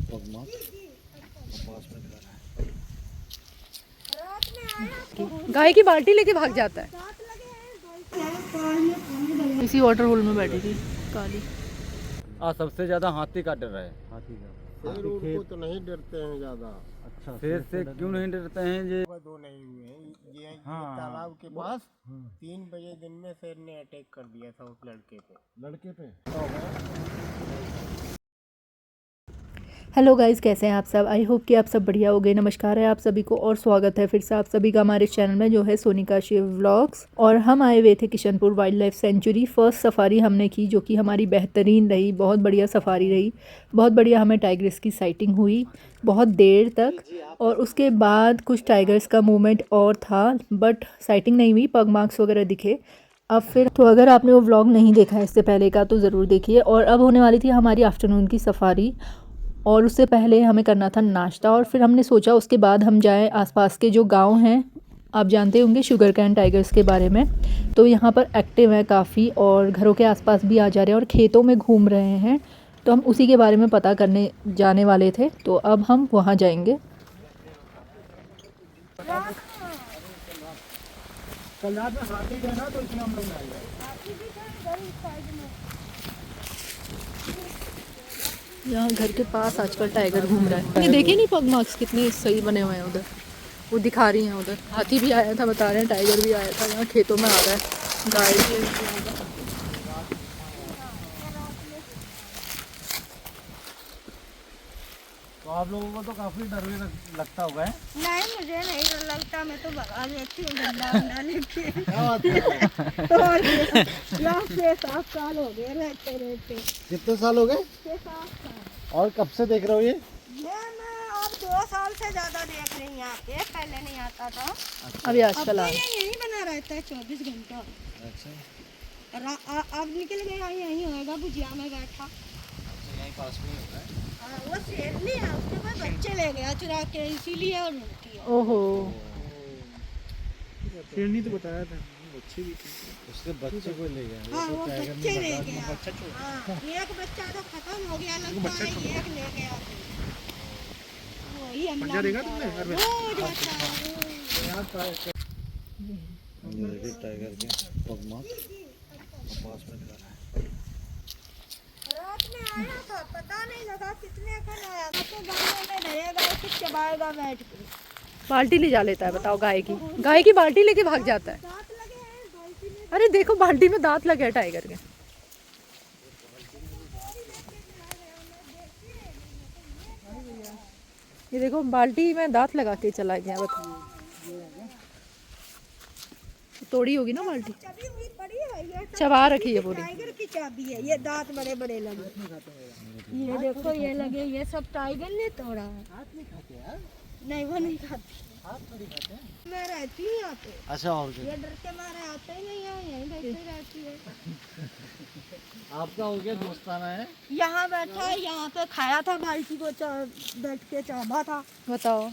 Pugmark पास में खड़ा है। गाय की बाल्टी लेके भाग जाता है। इसी वाटर होल में बैठी थी काली। सबसे ज्यादा हाथी का डर है। हाथी का शेर उनको तो नहीं डरते हैं ज्यादा। अच्छा, शेर से क्यों नहीं डरते हैं? ये दो नहीं हुए हैं ये तालाब के पास 3 बजे दिन में शेर ने अटैक कर दिया था उस लड़के पे। हेलो गाइस, कैसे हैं आप सब? आई होप कि आप सब बढ़िया हो गए। नमस्कार है आप सभी को और स्वागत है फिर से आप सभी का हमारे चैनल में जो है सोनिका शिव व्लॉग्स। और हम आए हुए थे Kishanpur wild life sanctuary. First safari हमने की जो कि हमारी बेहतरीन रही, बहुत बढ़िया सफारी रही। बहुत बढ़िया हमें टाइगर्स की साइटिंग हुई बहुत देर तक। और उसके बाद कुछ टाइगर्स का मूवमेंट और था बट साइटिंग नहीं हुई, पग मार्क्स वगैरह दिखे। अब फिर तो अगर आपने वो व्लॉग नहीं देखा है इससे पहले का तो ज़रूर देखिए। और अब होने वाली थी हमारी आफ्टरनून की सफारी और उससे पहले हमें करना था नाश्ता। और फिर हमने सोचा उसके बाद हम जाएं आसपास के जो गांव हैं। आप जानते होंगे शुगर कैन टाइगर्स के बारे में, तो यहाँ पर एक्टिव हैं काफ़ी और घरों के आसपास भी आ जा रहे हैं और खेतों में घूम रहे हैं। तो हम उसी के बारे में पता करने जाने वाले थे, तो अब हम वहाँ जाएंगे। कल रात में हाथी थे ना तो इसमें हम लोग आए। यहाँ घर के पास आजकल टाइगर घूम रहा है। ये देखिए नहीं पग मार्क्स कितने सही बने हुए हैं उधर, वो दिखा रही हैं उधर। हाथी भी आया था बता रहे हैं, टाइगर भी आया था। यहाँ खेतों में आ रहा है, गाय भी है। तो आप लोगों को तो काफी डर भी लगता होगा है? नहीं, मुझे नहीं डर लगता। मैं तो भगा लेती हूँ डंडा वंडा लेके। और 6-7 साल हो गए रहते रहते। कितने साल हो गए? 6-7 साल। और कब से देख रहे हो ये? मैं अब 2 साल से ज्यादा देख रही हूँ यहाँ पे। पहले नहीं आता था। अभी आजकल आ ये यहीं बना रहता है 24 घंटा। अच्छा, अब निकल गया, यहीं होएगा भुजिया में बैठा। यहीं पास में होता है। वो शेर नहीं है, उसके पास बच्चे ले गया चुरा के, इसीलिए और मिलती है। ओहो, शेरनी तो बताया था, बच्चे भी थे। उसके बच्चे को ले गया। हाँ, वो बच्चे ले गया। हाँ, एक बच्चा तो खत्म हो गया लगता है, एक ले गया। वही पंजा देखा तुमने? ये टाइगर के पगमार्क पास में खड़ा है। रात में आया था, पता नहीं लगा कितने खन आया। तो गाने में रहेगा, कुछ चबाएगा बैठ के। बाल्टी ले जा लेता है, बताओ। गाय की बाल्टी लेके भाग जाता है। दांत लगे हैं बाल्टी में। अरे देखो बाल्टी में दांत लगे हैं टाइगर के। ये देखो बाल्टी में दांत लगा के चला गया, बताओ। तोड़ी होगी ना बाल्टी, चबी हुई पड़ी है ये। चबा रखी है पूरी। टाइगर की चाबी है ये। दांत बड़े बड़े लगे। ये देखो ये लगे, ये सब टाइगर ने तोड़ा है। नहीं, वो नहीं खाती। मैं रहती हूँ यहाँ पे। अच्छा, और क्या? ये डर के मारे आते ही नहीं है, यहीं बैठे रहती है। आपका हो गया दोस्ताना है? यहाँ बैठा है, यहाँ पे खाया था बाल्टी को, बैठ के चाबा था। बताओ।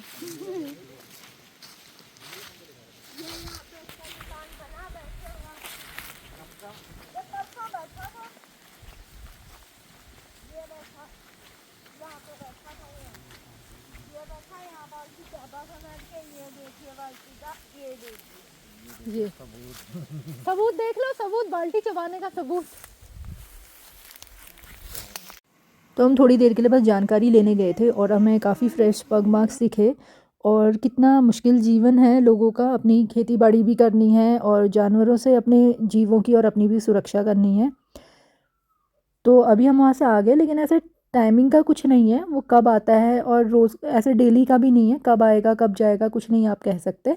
ये सबूत देख लो, सबूत, बाल्टी चबाने का सबूत। तो हम थोड़ी देर के लिए बस जानकारी लेने गए थे और हमें काफ़ी फ्रेश पग मार्क्स दिखे। और कितना मुश्किल जीवन है लोगों का, अपनी खेती बाड़ी भी करनी है और जानवरों से अपने जीवों की और अपनी भी सुरक्षा करनी है। तो अभी हम वहाँ से आ गए, लेकिन ऐसे टाइमिंग का कुछ नहीं है, वो कब आता है और रोज़ ऐसे डेली का भी नहीं है, कब आएगा कब जाएगा कुछ नहीं आप कह सकते।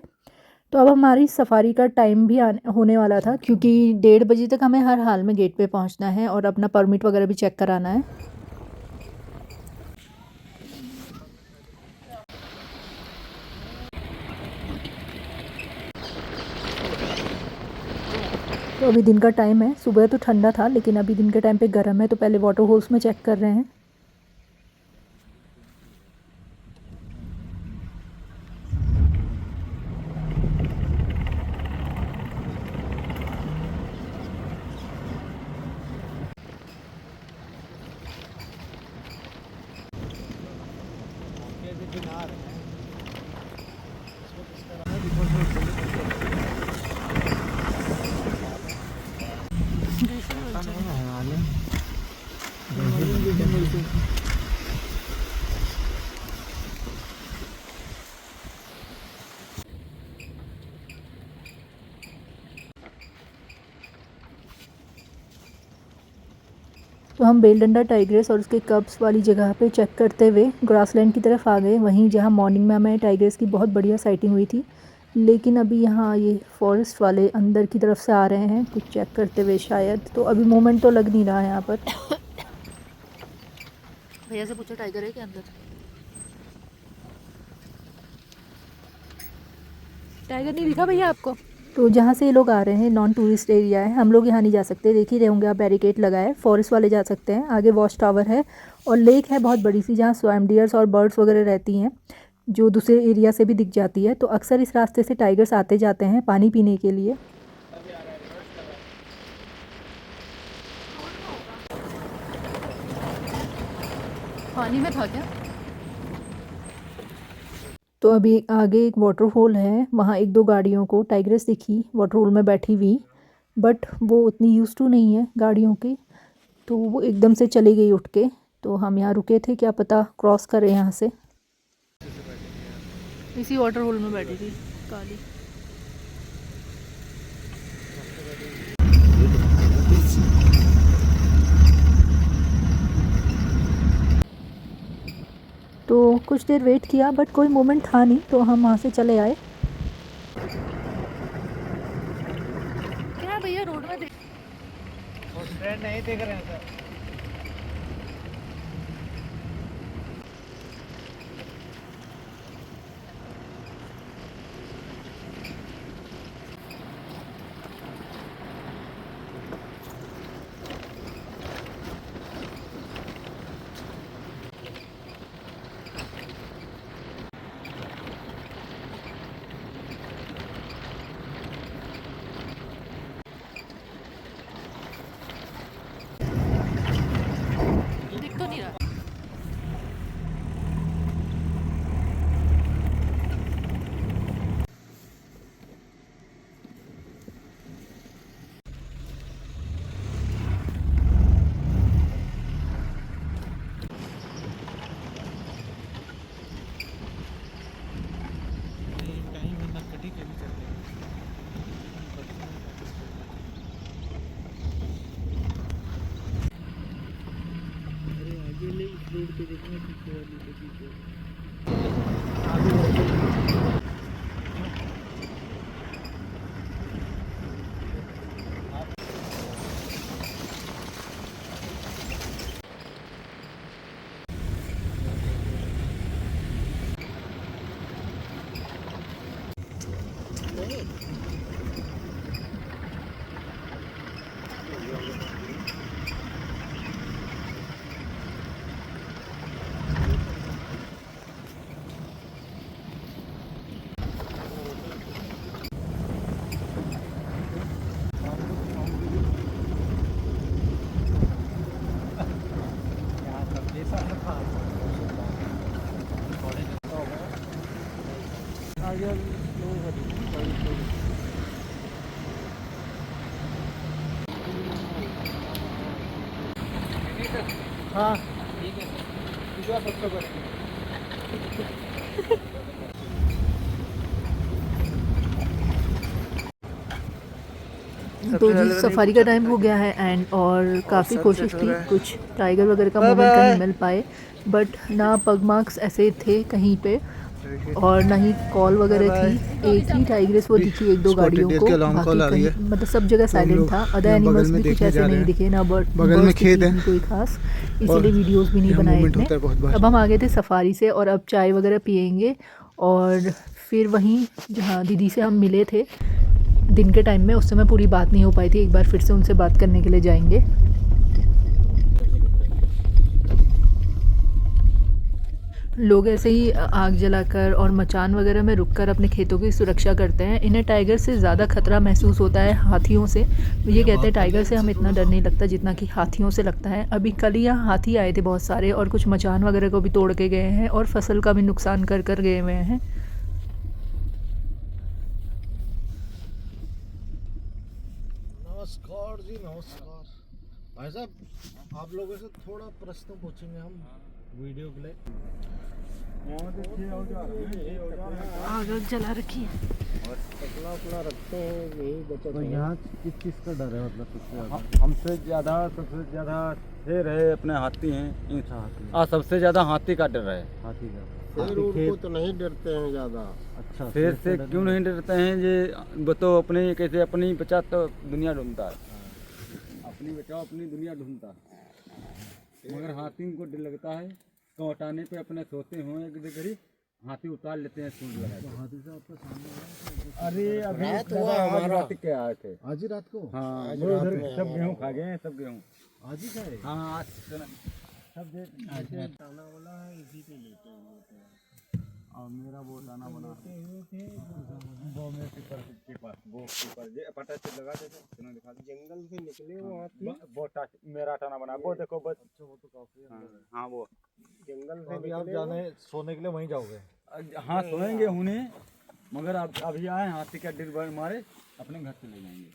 तो अब हमारी सफारी का टाइम भी होने वाला था, क्योंकि 1:30 बजे तक हमें हर हाल में गेट पे पहुंचना है और अपना परमिट वगैरह भी चेक कराना है। तो अभी दिन का टाइम है, सुबह तो ठंडा था लेकिन अभी दिन के टाइम पे गर्म है। तो पहले वाटर होल्स में चेक कर रहे हैं। अभी नहा रहे हैं। तो हम बेलडंडा टाइग्रेस और उसके कब्स वाली जगह पे चेक करते हुए ग्रासलैंड की तरफ आ गए, वहीं जहाँ मॉर्निंग में हमें टाइग्रेस की बहुत बढ़िया साइटिंग हुई थी। लेकिन अभी यहाँ ये फॉरेस्ट वाले अंदर की तरफ से आ रहे हैं कुछ चेक करते हुए शायद, तो अभी मूवमेंट तो लग नहीं रहा है यहाँ पर। भैया से पूछो टाइगर है क्या अंदर? टाइगर नहीं दिखा भैया आपको? तो जहाँ से ये लोग आ रहे हैं नॉन टूरिस्ट एरिया है, हम लोग यहाँ नहीं जा सकते, देख ही रहे होंगे आप, बैरिकेड लगा है। फॉरेस्ट वाले जा सकते हैं। आगे वॉच टावर है और लेक है बहुत बड़ी सी, जहाँ स्वैम डियर्स और बर्ड्स वगैरह रहती हैं, जो दूसरे एरिया से भी दिख जाती है। तो अक्सर इस रास्ते से टाइगर्स आते जाते हैं पानी पीने के लिए। पानी में था क्या? तो अभी आगे एक वाटरफॉल है, वहाँ एक दो गाड़ियों को टाइग्रेस दिखी वाटरफॉल में बैठी हुई, बट वो उतनी यूज टू नहीं है गाड़ियों की, तो वो एकदम से चली गई उठ के। तो हम यहाँ रुके थे, क्या पता क्रॉस करें यहाँ से। इसी वाटरफॉल में बैठी थी काली। तो कुछ देर वेट किया बट कोई मूवमेंट था नहीं, तो हम वहाँ से चले आए। क्या भैया रोड में ट्रेन नहीं देख रहे हैं सर। दिख तो नहीं रहा। कहीं भी नक्कटी के भी चल रहे हैं। अरे आगे ले इस रोड पे देखना पीछे वाली के पीछे। हाँ ठीक है सर, सबसे बड़े तो जी सफारी का टाइम हो गया है एंड और काफ़ी कोशिश की, कुछ टाइगर वगैरह का मूवमेंट कहीं मिल पाए, बट ना पग मार्क्स ऐसे थे कहीं पे और ना ही कॉल वगैरह थी। एक ही टाइग्रेस वो दिखी एक दो गाड़ियों को, बाकी कहीं मतलब सब जगह साइलेंट था। अदर एनिमल्स भी कुछ ऐसे नहीं दिखे, ना बगल में खेत है कोई खास, इसीलिए वीडियोस भी नहीं बनाए इतने। अब हम आ गए थे सफारी से और अब चाय वगैरह पियेंगे और फिर वहीं जहाँ दीदी से हम मिले थे दिन के टाइम में, उस समय पूरी बात नहीं हो पाई थी, एक बार फिर से उनसे बात करने के लिए जाएंगे। लोग ऐसे ही आग जलाकर और मचान वगैरह में रुककर अपने खेतों की सुरक्षा करते हैं। इन्हें टाइगर से ज़्यादा खतरा महसूस होता है हाथियों से। ये कहते हैं टाइगर से हमें इतना डर नहीं लगता जितना कि हाथियों से लगता है। अभी कल ही यहाँ हाथी आए थे बहुत सारे, और कुछ मचान वगैरह को भी तोड़ के गए हैं और फसल का भी नुकसान कर कर गए हुए हैं। नमस्कार जी, नमस्कार भाई साहब। आप लोगों से थोड़ा प्रश्न पूछेंगे हम वीडियो के लिए। आग जला रखी है अपना अपना रखते हैं, यही बचत तो है। यहाँ किस चीज़ का डर है, मतलब सबसे ज़्यादा? सबसे ज़्यादा शेर है, अपने हाथी हैं। अच्छा, हाथी। सबसे ज़्यादा हाथी का डर है। हाथी का। शेर उनको तो नहीं डरते हैं ज़्यादा। अच्छा, शेर से डर क्यों नहीं डरते हैं? ये वो तो अपनी कैसे अपनी बचा तो दुनिया ढूंढता है, अपनी बचाओ अपनी दुनिया ढूंढता है। मगर हाथी को डर लगता है, तो हटाने पे अपने सोते हों एक घड़ी हाथी उतार लेते हैं सूंड लगा के। हाथी से आपका सामने अरे अभी रात हुआ हमारा। रात के आए थे। आज ही रात को? हाँ, आज वो रात उधर में सब गेहूँ खा गए हैं, सब गेहूँ। आज ही खाए? हाँ, आज सब खाना वाला है, इसी पे लेटे हुए थे। और मेरा वो दाना बना लेटे हुए थे वो मेरे के पास वो ऊपर ये पता से लगा देते सुनो दिखा दे। जंगल से निकले वो हाथी। वो मेरा टाना बना वो देखो बस। अच्छा, वो तो काफी अंदर है। हाँ वो जंगल तो से अभी आप निकले जाने सोने के लिए वहीं जाओगे? हाँ सोएंगे उन्हें, मगर अब अभी आए हाथी का डिर मारे अपने घर से ले जाएंगे।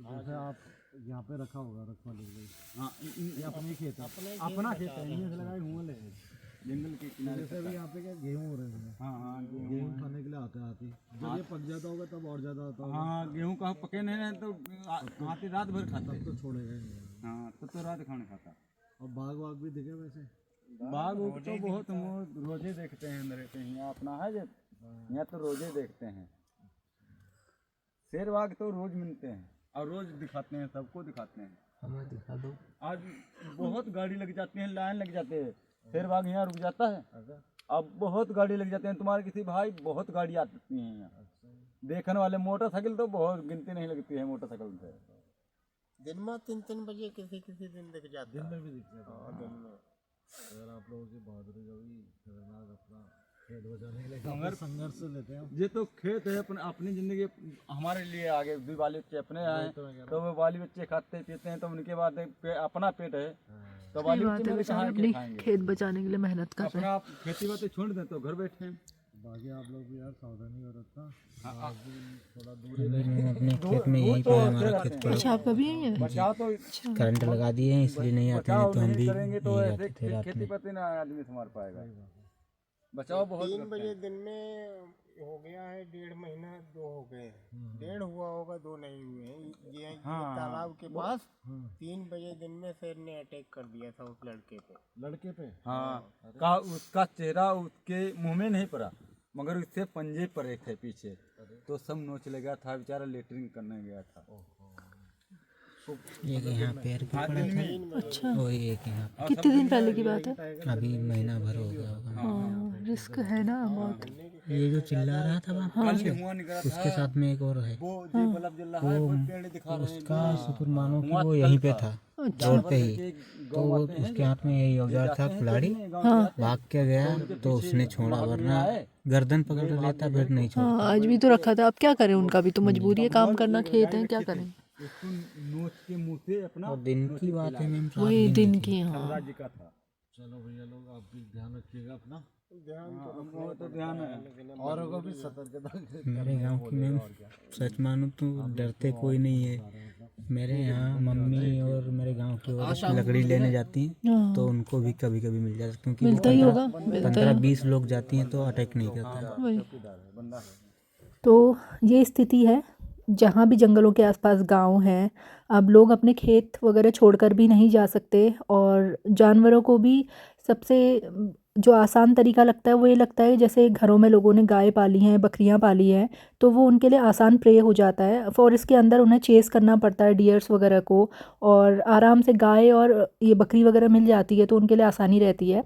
जैसे आप यहाँ पे रखा होगा रखवाली के लिए। हाँ ये अपने खेत है, अपना खेत है, इन्हीं से लगाए हुए ले। जंगल के किनारे जैसे अभी यहाँ पे क्या गेहूँ हो रहे हैं, हाँ हाँ गेहूँ खाने के लिए आते हैं हाथी। जब ये पक जाता होगा तब और ज्यादा आता होगा। हाँ गेहूँ का पके नहीं रहे तो हाथी रात भर खाता है। तो छोड़ेगा ही नहीं। हाँ तब तो रात खाने खाता। और बाघ वाघ भी दिखे वैसे? बाघ तो बहुत रोजे देखते हैं मेरे पे, यहाँ अपना है जो यहाँ तो रोजे देखते हैं। शेर बाघ तो रोज मिलते हैं और रोज दिखाते हैं, सबको दिखाते हैं। हमें दिखा दो। आज बहुत गाड़ी लग जाती है, लाइन लग जाते हैं। शेर बाघ यहाँ रुक जाता है, अब बहुत गाड़ी लग जाते हैं। तुम्हारे किसी भाई बहुत गाड़ी आती हैं यहाँ देखने वाले। मोटरसाइकिल तो बहुत गिनती नहीं लगती है मोटरसाइकिल से। दिन में 3-3 बजे किसी दिन दिख जाता दिन है। में भी दिखते हैं। हाँ, दिन में। अगर आप लोगों की बहादुरी का भी खतरनाक अपना खेत बचाने के लिए काफी संघर्ष लेते हैं। ये तो खेत है अपनी जिंदगी हमारे लिए आगे भी बाली बच्चे अपने आए तो वो बाली बच्चे खाते पीते हैं, तो उनके बाद अपना पेट है तो बाली बात बच्चे है, मेरे बेचारे कहाँ अपनी के खाएंगे। खेत बचाने के लिए मेहनत कर रहे हैं। अपना खेती बातें छोड़ दें तो घर बैठे हैं। बाकी आप लोग भी यार सावधानी बरतना। हाँ, थोड़ा दूर ही रहें। अपने खेत में यहीं पे हमारा खेत पड़ा अच्छा आपका भी यही है? बचाव तो करंट लगा दिए हैं इसलिए नहीं आते हैं, बचाव तो हम नहीं भी करेंगे तो यहीं ऐसे रहते थे रात खेती में। पाती ना आदमी संभाल पाएगा। बचाव बहुत 3 करते बजे हैं। दिन में हो गया है, 1.5 महीना 2 हो गए हैं। 1.5 हुआ होगा, 2 नहीं हुए हैं। ये तालाब के पास 3 बजे दिन में शेर ने अटैक कर दिया था उस लड़के पे। लड़के पे? हाँ का उसका चेहरा उसके मुंह में नहीं पड़ा, मगर उससे पंजे पड़े थे पीछे, तो सब नोच ले गया था। बेचारा लेटरिंग करने गया था। एक यहाँ पैर पे पड़ा था अच्छा, और एक यहाँ पे। कितने दिन पहले की बात है? अभी महीना भर हो गया होगा। हाँ, रिस्क है ना बहुत। ये जो चिल्ला रहा था वहाँ पीछे, धुआं निकला उसके था, साथ में एक और है, वो जो बल्ब जल रहा है वो पेड़ दिखा रहे हैं। उसका शुक्र मानो कि वो यहीं पे था रोड पे ही। तो वो उसके हाथ में यही औजार था कुल्हाड़ी, भाग के गया तो उसने छोड़ा, वरना गर्दन पकड़ लेता फिर नहीं छोड़ा। हाँ, आज भी तो रखा था। अब क्या करें, उनका भी तो मजबूरी है, काम करना, खेत है, क्या करें। उसको नोच के मुंह से अपना और दिन की बात है मैम, रात वही दिन दिन की। की। हाँ, राज्य का था। चलो भैया लोग, आप भी ध्यान रखिएगा अपना। वो तो ध्यान है। औरों को भी सतर्कता। मेरे गांव की मैम सच मानो तो डरते कोई नहीं है। मेरे यहाँ मम्मी और मेरे गांव की औरत लकड़ी लेने जाती हैं हाँ। तो उनको भी कभी कभी मिल जाता है, क्योंकि मिलता ही होगा, मिलता है। 15-20 लोग जाती हैं तो अटैक नहीं करता है। वही तो ये स्थिति है जहाँ भी जंगलों के आसपास गांव हैं। अब लोग अपने खेत वगैरह छोड़कर भी नहीं जा सकते, और जानवरों को भी सबसे जो आसान तरीका लगता है वो ये लगता है, जैसे घरों में लोगों ने गाय पाली हैं, बकरियां पाली हैं, तो वो उनके लिए आसान प्रे हो जाता है। फॉरेस्ट के अंदर उन्हें चेस करना पड़ता है डियर्स वगैरह को, और आराम से गाय और ये बकरी वगैरह मिल जाती है तो उनके लिए आसानी रहती है।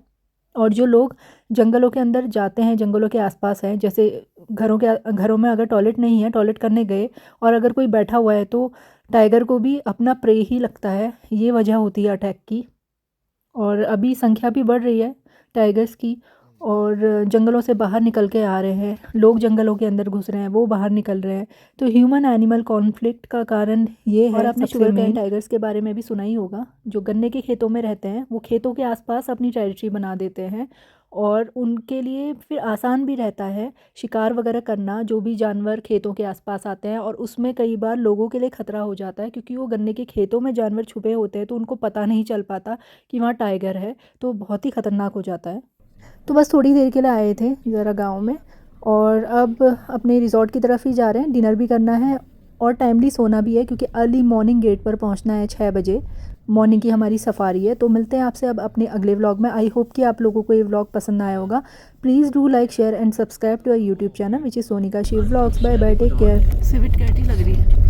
और जो लोग जंगलों के अंदर जाते हैं, जंगलों के आसपास हैं, जैसे घरों में अगर टॉयलेट नहीं है, टॉयलेट करने गए और अगर कोई बैठा हुआ है तो टाइगर को भी अपना प्रे ही लगता है। ये वजह होती है अटैक की। और अभी संख्या भी बढ़ रही है टाइगर्स की, और जंगलों से बाहर निकल के आ रहे हैं, लोग जंगलों के अंदर घुस रहे हैं, वो बाहर निकल रहे हैं। तो ह्यूमन एनिमल कॉन्फ्लिक्ट का कारण ये है। और आपने शुगर कैन टाइगर्स के बारे में भी सुना ही होगा, जो गन्ने के खेतों में रहते हैं, वो खेतों के आसपास अपनी टेरिटरी बना देते हैं और उनके लिए फिर आसान भी रहता है शिकार वगैरह करना, जो भी जानवर खेतों के आसपास आते हैं। और उसमें कई बार लोगों के लिए ख़तरा हो जाता है, क्योंकि वो गन्ने के खेतों में जानवर छुपे होते हैं, तो उनको पता नहीं चल पाता कि वहाँ टाइगर है, तो बहुत ही ख़तरनाक हो जाता है। तो बस थोड़ी देर के लिए आए थे ज़रा गांव में, और अब अपने रिज़ॉर्ट की तरफ ही जा रहे हैं। डिनर भी करना है और टाइमली सोना भी है, क्योंकि अर्ली मॉर्निंग गेट पर पहुंचना है 6 बजे। मॉर्निंग की हमारी सफारी है। तो मिलते हैं आपसे अब अपने अगले व्लॉग में। आई होप कि आप लोगों को ये व्लॉग पसंद आया होगा। Please do like, share and subscribe to our YouTube channel which is Sonika she vlogs. Bye bye, take care. Civet cat ही लग रही है।